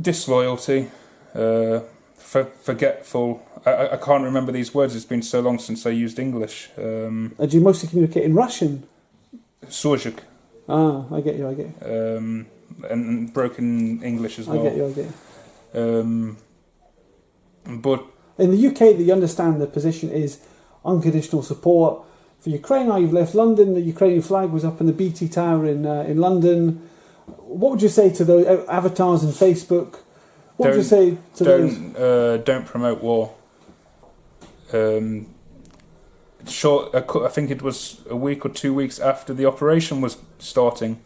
Disloyalty, forgetful. I can't remember these words. It's been so long since I used English. Do you mostly communicate in Russian? Суржик. I get you. And broken English as well. I get you. But in the UK, you understand the position is unconditional support for Ukraine. Now you've left London. The Ukrainian flag was up in the BT Tower in London. What would you say to those avatars on Facebook? What would you say to those? Don't promote war. I think it was a week or 2 weeks after the operation was starting.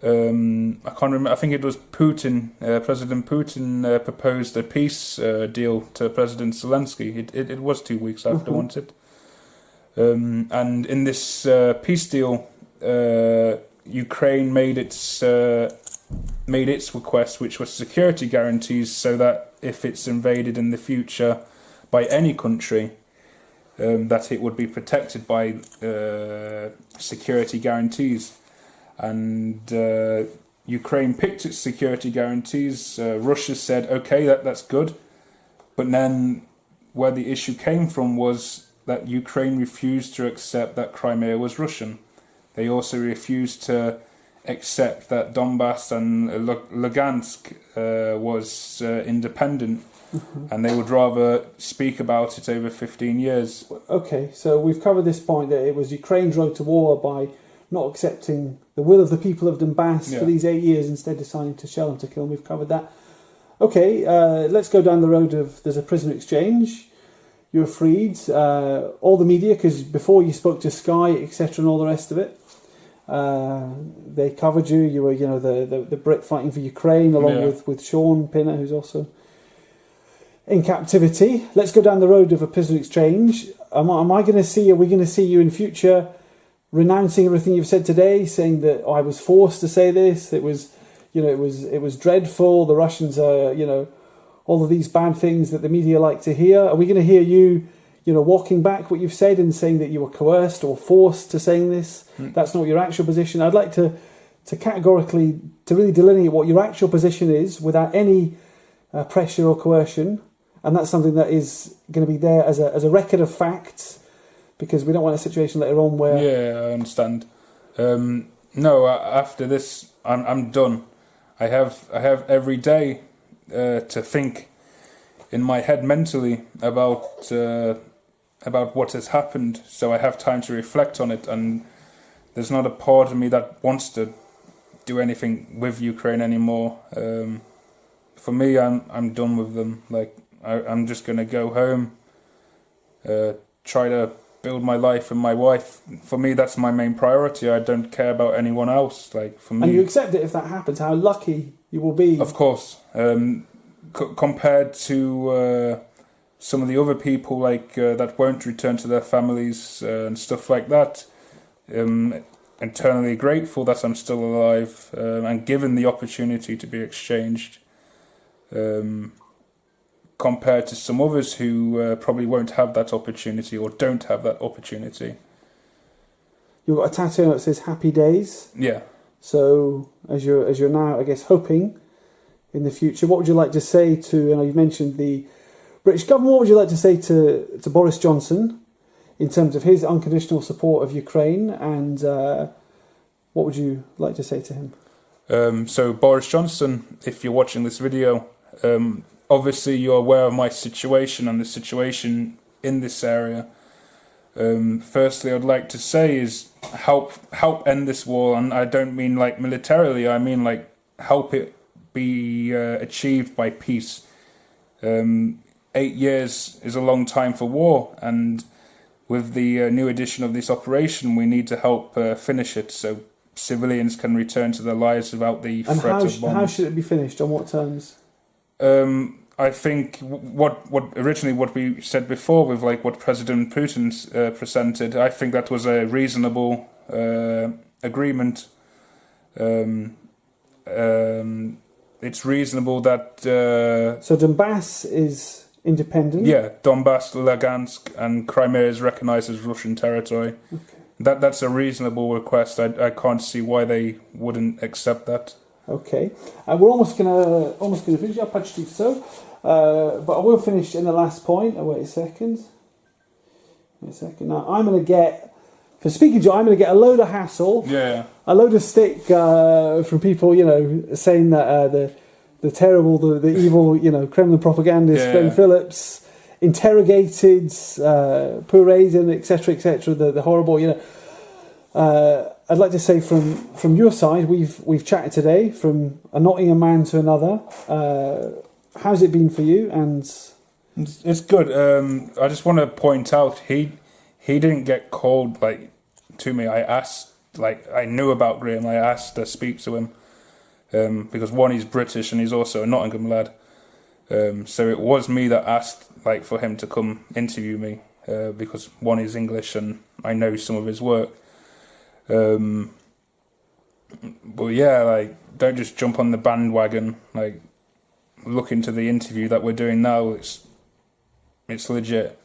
I can't remember. I think it was Putin. President Putin proposed a peace deal to President Zelensky. It was 2 weeks after, wasn't it? And in this peace deal, Ukraine made its request, which was security guarantees, so that if it's invaded in the future by any country, that it would be protected by security guarantees. And Ukraine picked its security guarantees. Russia said, okay, that's good. But then where the issue came from was that Ukraine refused to accept that Crimea was Russian. They also refused to accept that Donbass and Lugansk was independent. And they would rather speak about it over 15 years. Okay, so we've covered this point that it was Ukraine's road to war by not accepting the will of the people of Donbass for these 8 years, instead deciding to shell and to kill. We've covered that. Okay, let's go down the road of there's a prisoner exchange. You were freed. All the media, because before you spoke to Sky, etc., and all the rest of it, they covered you. You were, the Brit fighting for Ukraine, along with Sean Pinner, who's also in captivity. Let's go down the road of a prisoner exchange. Are we going to see you in future renouncing everything you've said today, saying that I was forced to say this? It was dreadful. The Russians are, all of these bad things that the media like to hear. Are we going to hear you, walking back what you've said and saying that you were coerced or forced to saying this? That's not your actual position. I'd like to categorically, to really delineate what your actual position is without any pressure or coercion. And that's something that is going to be there as a record of facts, because we don't want a situation later on where... Yeah, I understand. No, after this, I'm done. I have every day to think in my head mentally about what has happened, so I have time to reflect on it, and there's not a part of me that wants to do anything with Ukraine anymore. For me, I'm done with them. Like, I'm just going to go home, try to build my life and my wife. For me, that's my main priority. I don't care about anyone else. Like, for me, and you accept it if that happens. How lucky you will be. Of course. Compared to some of the other people, like that won't return to their families and stuff like that, eternally grateful that I'm still alive and given the opportunity to be exchanged. Compared to some others who probably won't have that opportunity or don't have that opportunity. You've got a tattoo that says "Happy Days." Yeah. So as you're now, I guess, hoping in the future, what would you like to say to? You've mentioned the British government. What would you like to say to Boris Johnson in terms of his unconditional support of Ukraine, and what would you like to say to him? So Boris Johnson, if you're watching this video, obviously you're aware of my situation and the situation in this area. Firstly, I'd like to say is help end this war, and I don't mean like militarily. I mean like help it be achieved by peace. 8 years is a long time for war, and with the new edition of this operation, we need to help finish it so civilians can return to their lives without the threat of bombs. And how should it be finished? On what terms? I think what we said before with like what President Putin presented, I think that was a reasonable agreement. It's reasonable that... So Donbass is independent? Yeah, Donbass, Lugansk and Crimea is recognised as Russian territory. Okay. That's a reasonable request. I can't see why they wouldn't accept that. Okay, we're almost gonna finish up, почти so, but I will finish in the last point. Wait a second. Now I'm gonna get, for speaking to you, I'm gonna get a load of hassle. Yeah. A load of stick from people, saying that the terrible, the evil, Kremlin propagandist Glenn Phillips interrogated Purazin, etc., the horrible, I'd like to say from your side, we've chatted today from a Nottingham man to another. How's it been for you? And it's good. I just want to point out he didn't get called to me. I asked, I knew about Graham. I asked to speak to him because one, he's British and he's also a Nottingham lad. So it was me that asked for him to come interview me because one, he's English and I know some of his work. But yeah, don't just jump on the bandwagon. Look into the interview that we're doing now. It's legit.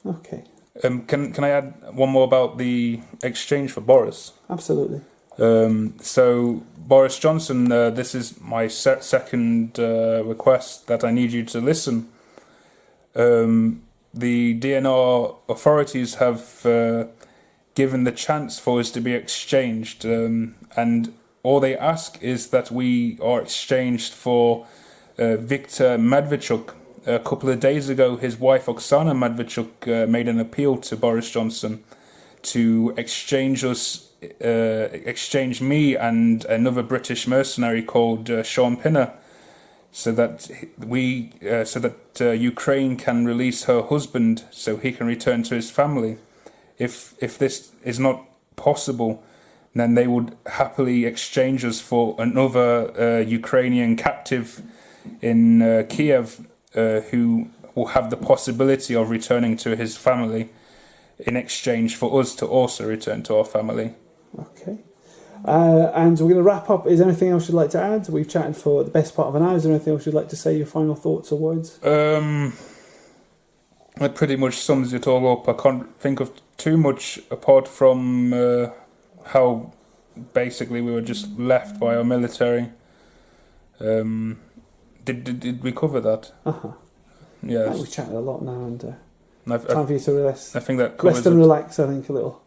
Okay. Can I add one more about the exchange for Boris? Absolutely. So Boris Johnson, this is my second request that I need you to listen. The DNR authorities have given the chance for us to be exchanged, and all they ask is that we are exchanged for Viktor Medvedchuk. A couple of days ago, his wife Oksana Medvedchuk made an appeal to Boris Johnson to exchange me and another British mercenary called Sean Pinner, so that Ukraine can release her husband, so he can return to his family. If this is not possible, then they would happily exchange us for another Ukrainian captive in Kiev, who will have the possibility of returning to his family in exchange for us to also return to our family. Okay. And we're going to wrap up. Is there anything else you'd like to add? We've chatted for the best part of an hour. Is there anything else you'd like to say, your final thoughts or words? That pretty much sums it all up. I can't think of too much apart from how basically we were just left by our military. Did we cover that? Yes. We've chatted a lot now, and time for you to rest. I think that rest and relax. I think a little.